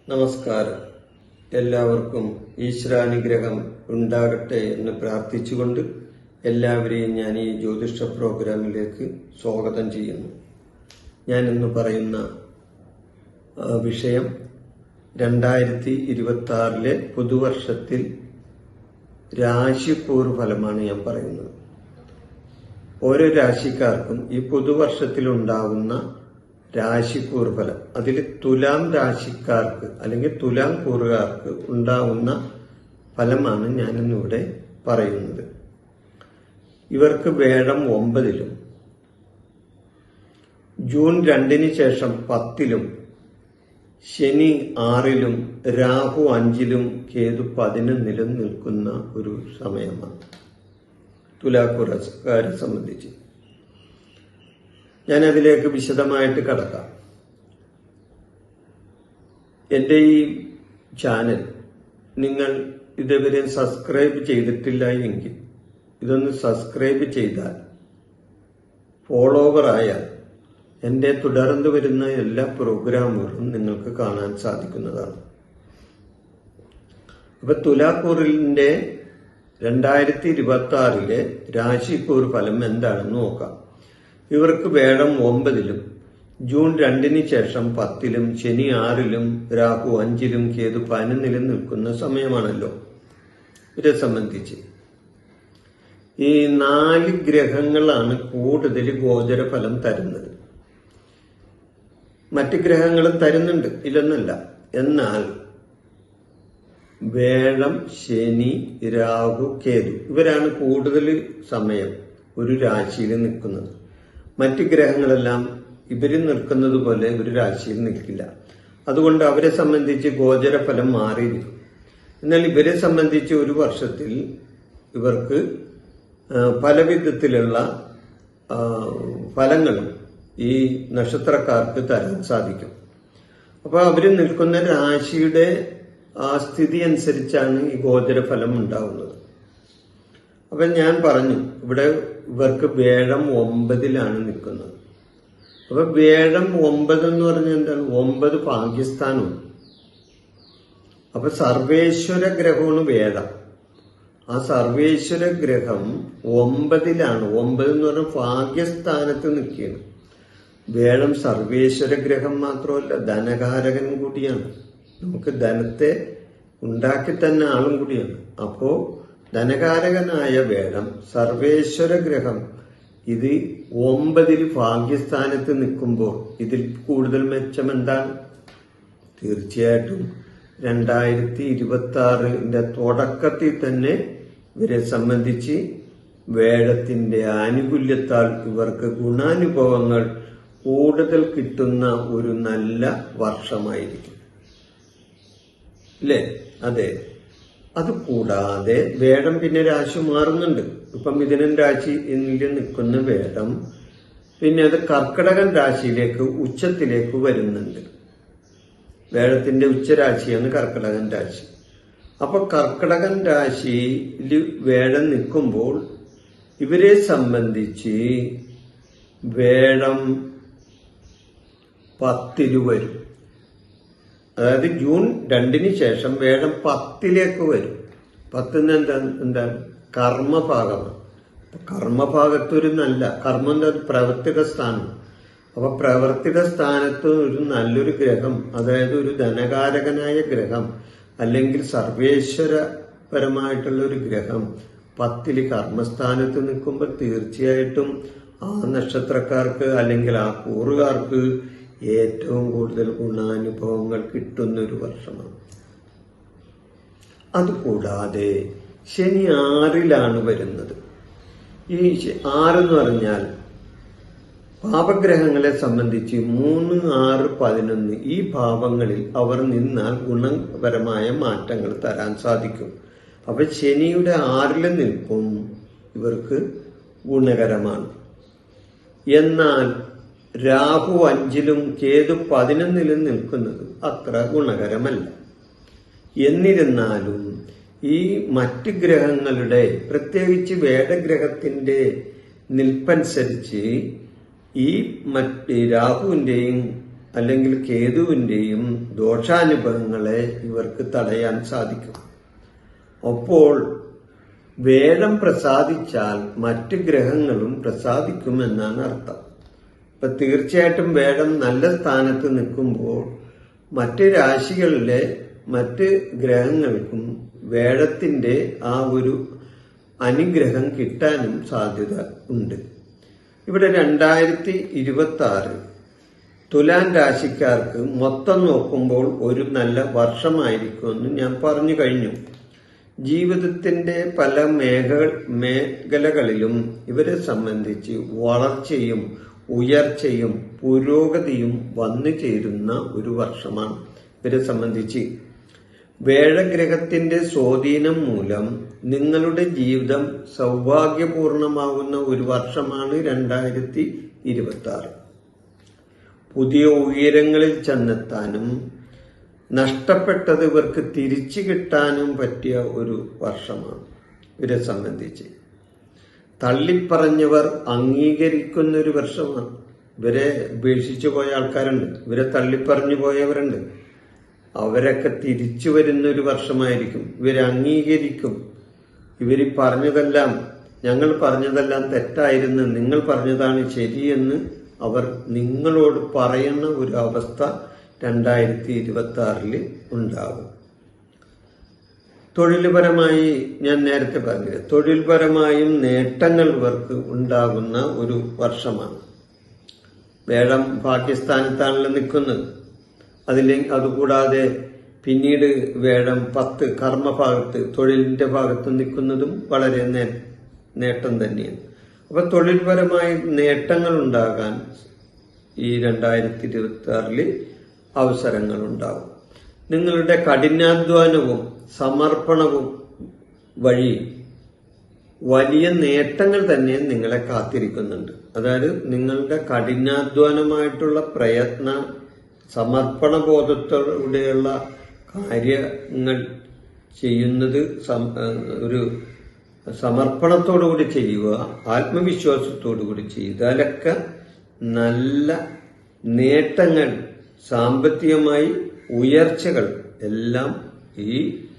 നമസ്കാരം. എല്ലാവർക്കും ഈശ്വരാനുഗ്രഹം ഉണ്ടാകട്ടെ എന്ന് പ്രാർത്ഥിച്ചുകൊണ്ട് എല്ലാവരെയും ഞാൻ ഈ ജ്യോതിഷ പ്രോഗ്രാമിലേക്ക് സ്വാഗതം ചെയ്യുന്നു. ഞാൻ ഇന്ന് പറയുന്ന വിഷയം 2026 പുതുവർഷത്തിൽ രാശിക്കൂറ് ഫലമാണ് ഞാൻ പറയുന്നത്. ഓരോ രാശിക്കാർക്കും ഈ പുതുവർഷത്തിലുണ്ടാകുന്ന രാശിക്കൂറ് ഫലം, അതിൽ തുലാം രാശിക്കാർക്ക് അല്ലെങ്കിൽ തുലാം കൂറുകാർക്ക് ഉണ്ടാവുന്ന ഫലമാണ് ഞാനിന്നിവിടെ പറയുന്നത്. ഇവർക്ക് വേഴം 9-ലും ജൂൺ 2-ന് ശേഷം 10-ലും ശനി 6-ലും രാഹു 5-ലും കേതു 11-ലും നിൽക്കുന്ന ഒരു സമയമാണ് തുലാക്കൂറുകാരെ സംബന്ധിച്ച്. ഞാൻ അതിലേക്ക് വിശദമായിട്ട് കടക്കാം. എൻ്റെ ഈ ചാനൽ നിങ്ങൾ ഇതുവരെ സബ്സ്ക്രൈബ് ചെയ്തിട്ടില്ല എങ്കിൽ ഇതൊന്ന് സബ്സ്ക്രൈബ് ചെയ്താൽ, ഫോളോവർ ആയാൽ എൻ്റെ തുടർന്ന് വരുന്ന എല്ലാ പ്രോഗ്രാമുകളും നിങ്ങൾക്ക് കാണാൻ സാധിക്കുന്നതാണ്. അപ്പൊ തുലാക്കൂറിന്റെ 2026 രാശിക്കൂർ ഫലം എന്താണെന്ന് നോക്കാം. ഇവർക്ക് വേഴം 9-ലും ജൂൺ 2-ന് ശേഷം 10-ലും ശനി 6-ലും രാഹു 5-ലും കേതു 11-ലും നിൽക്കുന്ന സമയമാണല്ലോ. ഇവരെ സംബന്ധിച്ച് ഈ 4 ഗ്രഹങ്ങളാണ് കൂടുതൽ ഗോചരഫലം തരുന്നത്. മറ്റ് ഗ്രഹങ്ങളും തരുന്നുണ്ട്, ഇല്ലെന്നല്ല. എന്നാൽ വേഴം, ശനി, രാഹു, കേതു ഇവരാണ് കൂടുതൽ സമയം ഒരു രാശിയിൽ നിൽക്കുന്നത്. മറ്റ് ഗ്രഹങ്ങളെല്ലാം ഇവര് നിൽക്കുന്നത് പോലെ ഒരു രാശിയിൽ നിൽക്കില്ല. അതുകൊണ്ട് അവരെ സംബന്ധിച്ച് ഗോചരഫലം മാറിയിരിക്കും. എന്നാൽ ഇവരെ സംബന്ധിച്ച് ഒരു വർഷത്തിൽ ഇവർക്ക് പല വിധത്തിലുള്ള ഫലങ്ങളും ഈ നക്ഷത്രക്കാർക്ക് തരാൻ സാധിക്കും. അപ്പൊ അവര് നിൽക്കുന്ന രാശിയുടെ ആ സ്ഥിതി അനുസരിച്ചാണ് ഈ ഗോചരഫലം ഉണ്ടാവുന്നത്. അപ്പൊ ഞാൻ പറഞ്ഞു, ഇവിടെ ഇവർക്ക് വേഴം 9-ലാണ് നിൽക്കുന്നത്. അപ്പൊ വേഴം 9 എന്ന് പറഞ്ഞാൽ എന്താണ്? 9 ഭാഗ്യസ്ഥാനമാണ്. അപ്പൊ സർവേശ്വര ഗ്രഹമാണ് വേഴം. ആ സർവേശ്വര ഗ്രഹം 9-ലാണ്. 9 എന്ന് പറഞ്ഞാൽ ഭാഗ്യസ്ഥാനത്ത് നിൽക്കുകയാണ്. വേഴം സർവേശ്വര ഗ്രഹം മാത്രമല്ല, ധനകാരകൻ കൂടിയാണ്. നമുക്ക് ധനത്തെ ഉണ്ടാക്കി തന്നെ ആളും കൂടിയാണ്. അപ്പോ ധനകാരകനായ വേഴം സർവേശ്വര ഗ്രഹം ഇത് 9-ൽ ഭാഗ്യസ്ഥാനത്ത് നിൽക്കുമ്പോൾ ഇതിൽ കൂടുതൽ മെച്ചം എന്താണ്? തീർച്ചയായിട്ടും 2026 തുടക്കത്തിൽ തന്നെ ഇവരെ സംബന്ധിച്ച് വേഴത്തിന്റെ ആനുകൂല്യത്താൽ ഇവർക്ക് ഗുണാനുഭവങ്ങൾ കൂടുതൽ കിട്ടുന്ന ഒരു നല്ല വർഷമായിരിക്കും, അല്ലേ? അതെ. അതുകൂടാതെ വേഴം പിന്നെ രാശി മാറുന്നുണ്ട്. ഇപ്പം മിഥുനൻ രാശിയിൽ നിൽക്കുന്ന വേഴം പിന്നെ അത് കർക്കിടകൻ രാശിയിലേക്ക് ഉച്ചത്തിലേക്ക് വരുന്നുണ്ട്. വേഴത്തിന്റെ ഉച്ചരാശിയാണ് കർക്കിടകൻ രാശി. അപ്പൊ കർക്കിടകൻ രാശിയിൽ വേഴം നിൽക്കുമ്പോൾ ഇവരെ സംബന്ധിച്ച് വേഴം 10-ൽ വരും. അതായത് ജൂൺ 2-ന് ശേഷം വേഴം 10-ലേക്ക് വരും. 10 എന്താണ്? കർമ്മഭാഗമാണ്. കർമ്മഭാഗത്തൊരു നല്ല കർമ്മം എന്താ? പ്രവർത്തിക സ്ഥാനം. അപ്പൊ പ്രവർത്തിക സ്ഥാനത്ത് ഒരു നല്ലൊരു ഗ്രഹം, അതായത് ഒരു ധനകാരകനായ ഗ്രഹം അല്ലെങ്കിൽ സർവേശ്വരപരമായിട്ടുള്ള ഒരു ഗ്രഹം 10-ൽ കർമ്മസ്ഥാനത്ത് നിൽക്കുമ്പോൾ തീർച്ചയായിട്ടും ആ നക്ഷത്രക്കാർക്ക് അല്ലെങ്കിൽ ആ കൂറുകാർക്ക് ഏറ്റവും കൂടുതൽ ഗുണാനുഭവങ്ങൾ കിട്ടുന്ന ഒരു വർഷമാണ്. അതുകൂടാതെ ശനി 6-ലാണ് വരുന്നത്. ഈ 6 എന്ന് പറഞ്ഞാൽ പാപഗ്രഹങ്ങളെ സംബന്ധിച്ച് 3, 6, 11 ഈ ഭാവങ്ങളിൽ അവർ നിന്നാൽ ഗുണപരമായ മാറ്റങ്ങൾ തരാൻ സാധിക്കും. അപ്പൊ ശനിയുടെ 6-ൽ നിൽക്കും ഇവർക്ക് ഗുണകരമാണ്. എന്നാൽ രാഹു 5-ലും കേതു 11-ലും നിൽക്കുന്നത് അത്ര ഗുണകരമല്ല. എന്നിരുന്നാലും ഈ മറ്റ് ഗ്രഹങ്ങളുടെ, പ്രത്യേകിച്ച് വേദഗ്രഹത്തിന്റെ നിൽപ്പനുസരിച്ച് ഈ രാഹുവിൻ്റെയും അല്ലെങ്കിൽ കേതുവിൻ്റെയും ദോഷാനുഭവങ്ങളെ ഇവർക്ക് തടയാൻ സാധിക്കും. അപ്പോൾ വേഴം പ്രസാദിച്ചാൽ മറ്റ് ഗ്രഹങ്ങളും പ്രസാദിക്കുമെന്നാണ് അർത്ഥം. അപ്പൊ തീർച്ചയായിട്ടും വേഴം നല്ല സ്ഥാനത്ത് നിൽക്കുമ്പോൾ മറ്റ് രാശികളിലെ മറ്റ് ഗ്രഹങ്ങൾക്കും വേഴത്തിന്റെ ആ ഒരു അനുഗ്രഹം കിട്ടാനും സാധ്യത ഉണ്ട്. ഇവിടെ 2026 തുലാം രാശിക്കാർക്ക് മൊത്തം നോക്കുമ്പോൾ ഒരു നല്ല വർഷമായിരിക്കുമെന്ന് ഞാൻ പറഞ്ഞു കഴിഞ്ഞു. ജീവിതത്തിന്റെ പല മേഖലകളിലും ഇവരെ സംബന്ധിച്ച് വളർച്ചയും ഉയർച്ചയും പുരോഗതിയും വന്നു ചേരുന്ന ഒരു വർഷമാണ് ഇവരെ സംബന്ധിച്ച്. വേഴഗ്രഹത്തിന്റെ സ്വാധീനം മൂലം നിങ്ങളുടെ ജീവിതം സൗഭാഗ്യപൂർണമാകുന്ന ഒരു വർഷമാണ് 2026. പുതിയ ഉയരങ്ങളിൽ ചെന്നെത്താനും നഷ്ടപ്പെട്ടത് ഇവർക്ക് തിരിച്ചു കിട്ടാനും പറ്റിയ ഒരു വർഷമാണ് ഇവരെ സംബന്ധിച്ച്. തള്ളിപ്പറഞ്ഞവർ അംഗീകരിക്കുന്ന ഒരു വർഷമാണ്. ഇവരെ ഉപേക്ഷിച്ചു പോയ ആൾക്കാരുണ്ട്, ഇവരെ തള്ളിപ്പറഞ്ഞു പോയവരുണ്ട്. അവരൊക്കെ തിരിച്ചു വരുന്ന ഒരു വർഷമായിരിക്കും. ഇവരെ അംഗീകരിക്കും. ഇവർ പറഞ്ഞതെല്ലാം, ഞങ്ങൾ പറഞ്ഞതെല്ലാം തെറ്റായിരുന്നു, നിങ്ങൾ പറഞ്ഞതാണ് ശരിയെന്ന് അവർ നിങ്ങളോട് പറയുന്ന ഒരു അവസ്ഥ 2026 ഉണ്ടാകും. തൊഴിൽപരമായി ഞാൻ നേരത്തെ പറഞ്ഞത്, തൊഴിൽപരമായും നേട്ടങ്ങൾ ഇവർക്ക് ഉണ്ടാകുന്ന ഒരു വർഷമാണ്. വേഴം പാകിസ്ഥാനത്താണല്ലോ നിൽക്കുന്നത്. അതുകൂടാതെ പിന്നീട് വേഴം 10 കർമ്മഭാഗത്ത്, തൊഴിലിന്റെ ഭാഗത്ത് നിൽക്കുന്നതും വളരെ നേട്ടം തന്നെയാണ്. അപ്പൊ തൊഴിൽപരമായി നേട്ടങ്ങൾ ഉണ്ടാകാൻ ഈ 2026 അവസരങ്ങൾ ഉണ്ടാകും. നിങ്ങളുടെ കഠിനാധ്വാനവും സമർപ്പണവും വഴി വലിയ നേട്ടങ്ങൾ തന്നെ നിങ്ങളെ കാത്തിരിക്കുന്നുണ്ട്. അതായത് നിങ്ങളുടെ കഠിനാധ്വാനമായിട്ടുള്ള പ്രയത്ന സമർപ്പണ ബോധത്തോടെയുള്ള കാര്യങ്ങൾ ചെയ്യുന്നത് ഒരു സമർപ്പണത്തോടുകൂടി ചെയ്യുക, ആത്മവിശ്വാസത്തോടുകൂടി ചെയ്താലൊക്കെ നല്ല നേട്ടങ്ങൾ, സാമ്പത്തികമായി ഉയർച്ചകൾ എല്ലാം ഈ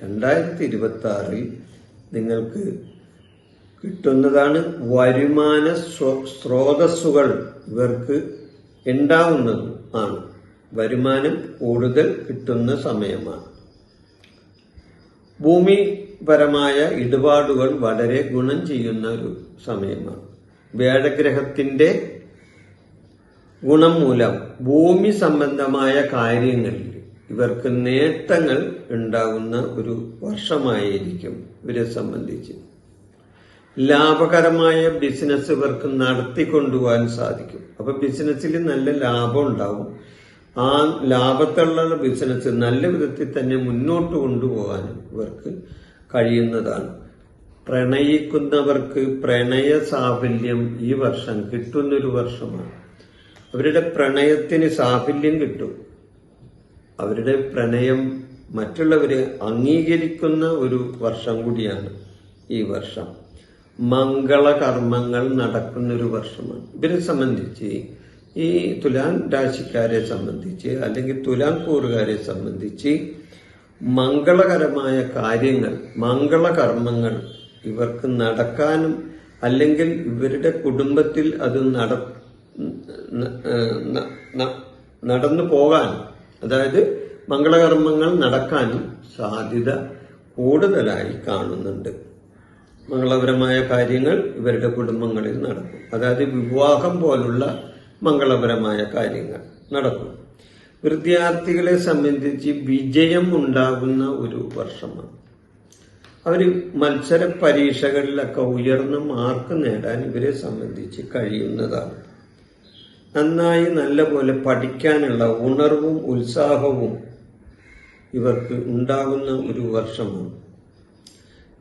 2026 നിങ്ങൾക്ക് കിട്ടുന്നതാണ്. വരുമാന സ്രോതസ്സുകൾ ഇവർക്ക് ഉണ്ടാവുന്നതും ആണ്. വരുമാനം കൂടുതൽ കിട്ടുന്ന സമയമാണ്. ഭൂമിപരമായ ഇടപാടുകൾ വളരെ ഗുണം ചെയ്യുന്ന ഒരു സമയമാണ്. വേഴഗ്രഹത്തിന്റെ ഗുണം മൂലം ഭൂമി സംബന്ധമായ കാര്യങ്ങളിൽ ഇവർക്ക് നേട്ടങ്ങൾ ഉണ്ടാകുന്ന ഒരു വർഷമായിരിക്കും ഇവരെ സംബന്ധിച്ച്. ലാഭകരമായ ബിസിനസ് ഇവർക്ക് നടത്തിക്കൊണ്ടുപോകാൻ സാധിക്കും. അപ്പൊ ബിസിനസ്സിൽ നല്ല ലാഭം ഉണ്ടാവും. ആ ലാഭത്തിലുള്ള ബിസിനസ് നല്ല വിധത്തിൽ തന്നെ മുന്നോട്ട് കൊണ്ടുപോകാനും ഇവർക്ക് കഴിയുന്നതാണ്. പ്രണയിക്കുന്നവർക്ക് പ്രണയ സാഫല്യം ഈ വർഷം കിട്ടുന്നൊരു വർഷമാണ്. അവരുടെ പ്രണയത്തിന് സാഫല്യം കിട്ടും. അവരുടെ പ്രണയം മറ്റുള്ളവരെ അംഗീകരിക്കുന്ന ഒരു വർഷം കൂടിയാണ് ഈ വർഷം. മംഗളകർമ്മങ്ങൾ നടക്കുന്നൊരു വർഷമാണ്. ഇവരെ സംബന്ധിച്ച്, ഈ തുലാം രാശിക്കാരെ സംബന്ധിച്ച് അല്ലെങ്കിൽ തുലാം കൂറുകാരെ സംബന്ധിച്ച് മംഗളകരമായ കാര്യങ്ങൾ, മംഗളകർമ്മങ്ങൾ ഇവർക്ക് നടക്കാനും അല്ലെങ്കിൽ ഇവരുടെ കുടുംബത്തിൽ അത് നടന്നു പോകാനും, അതായത് മംഗളകർമ്മങ്ങൾ നടക്കാനും സാധ്യത കൂടുതലായി കാണുന്നുണ്ട്. മംഗളപരമായ കാര്യങ്ങൾ ഇവരുടെ കുടുംബങ്ങളിൽ നടക്കും. അതായത് വിവാഹം പോലുള്ള മംഗളപരമായ കാര്യങ്ങൾ നടക്കും. വിദ്യാർത്ഥികളെ സംബന്ധിച്ച് വിജയം ഉണ്ടാകുന്ന ഒരു വർഷമാണ്. അവർ മത്സര പരീക്ഷകളിലൊക്കെ ഉയർന്ന മാർക്ക് നേടാൻ ഇവരെ സംബന്ധിച്ച് കഴിയുന്നതാണ്. നന്നായി നല്ലപോലെ പഠിക്കാനുള്ള ഉണർവും ഉത്സാഹവും ഇവർക്ക് ഉണ്ടാകുന്ന ഒരു വർഷമാണ്.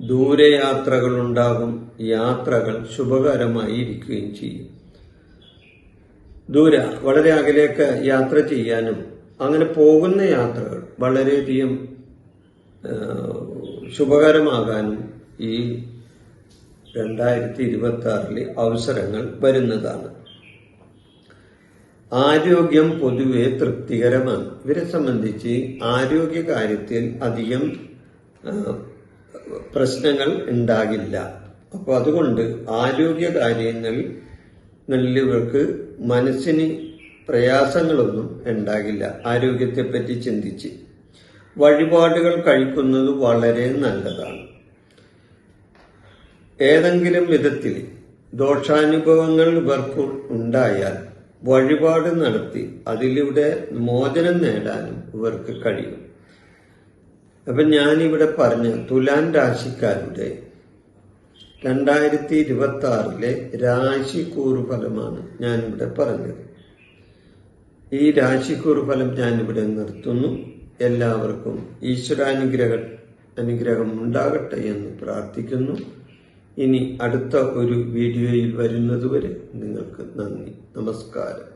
ദൂരയാത്രകൾ ഉണ്ടാകും. യാത്രകൾ ശുഭകരമായി ഇരിക്കുകയും ചെയ്യും. വളരെ അകലേക്ക് യാത്ര ചെയ്യാനും അങ്ങനെ പോകുന്ന യാത്രകൾ വളരെയധികം ശുഭകരമാകാനും ഈ 2026 അവസരങ്ങൾ വരുന്നതാണ്. ആരോഗ്യം പൊതുവെ തൃപ്തികരമാണ്. ഇവരെ സംബന്ധിച്ച് ആരോഗ്യ കാര്യത്തിൽ അധികം പ്രശ്നങ്ങൾ ഉണ്ടാകില്ല. അപ്പോൾ അതുകൊണ്ട് ആരോഗ്യ കാര്യങ്ങളിൽ ഇവർക്ക് മനസ്സിന് പ്രയാസങ്ങളൊന്നും ഉണ്ടാകില്ല. ആരോഗ്യത്തെപ്പറ്റി ചിന്തിച്ച് വഴിപാടുകൾ കഴിക്കുന്നത് വളരെ നല്ലതാണ്. ഏതെങ്കിലും വിധത്തിൽ ദോഷാനുഭവങ്ങൾ ഇവർക്ക് ഉണ്ടായാൽ വഴിപാട് നടത്തി അതിലൂടെ മോചനം നേടാനും ഇവർക്ക് കഴിയും. അപ്പൊ ഞാനിവിടെ പറഞ്ഞ തുലാൻ രാശിക്കാരുടെ 2026 രാശിക്കൂറ് ഫലമാണ് ഞാനിവിടെ പറഞ്ഞത്. ഈ രാശിക്കൂറ് ഫലം ഞാനിവിടെ നിർത്തുന്നു. എല്ലാവർക്കും ഈശ്വരാനുഗ്രഹം ഉണ്ടാകട്ടെ എന്ന് പ്രാർത്ഥിക്കുന്നു. ഇനി അടുത്ത ഒരു വീഡിയോയിൽ വരുന്നതുവരെ നിങ്ങൾക്ക് നന്ദി, നമസ്കാരം.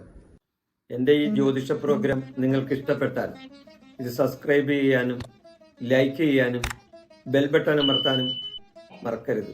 എൻ്റെ ഈ ജ്യോതിഷ പ്രോഗ്രാം നിങ്ങൾക്ക് ഇഷ്ടപ്പെട്ടാൽ ഇത് സബ്സ്ക്രൈബ് ചെയ്യാനും ലൈക്ക് ചെയ്യാനും ബെൽ ബട്ടൺ അമർത്താനും മറക്കരുത്.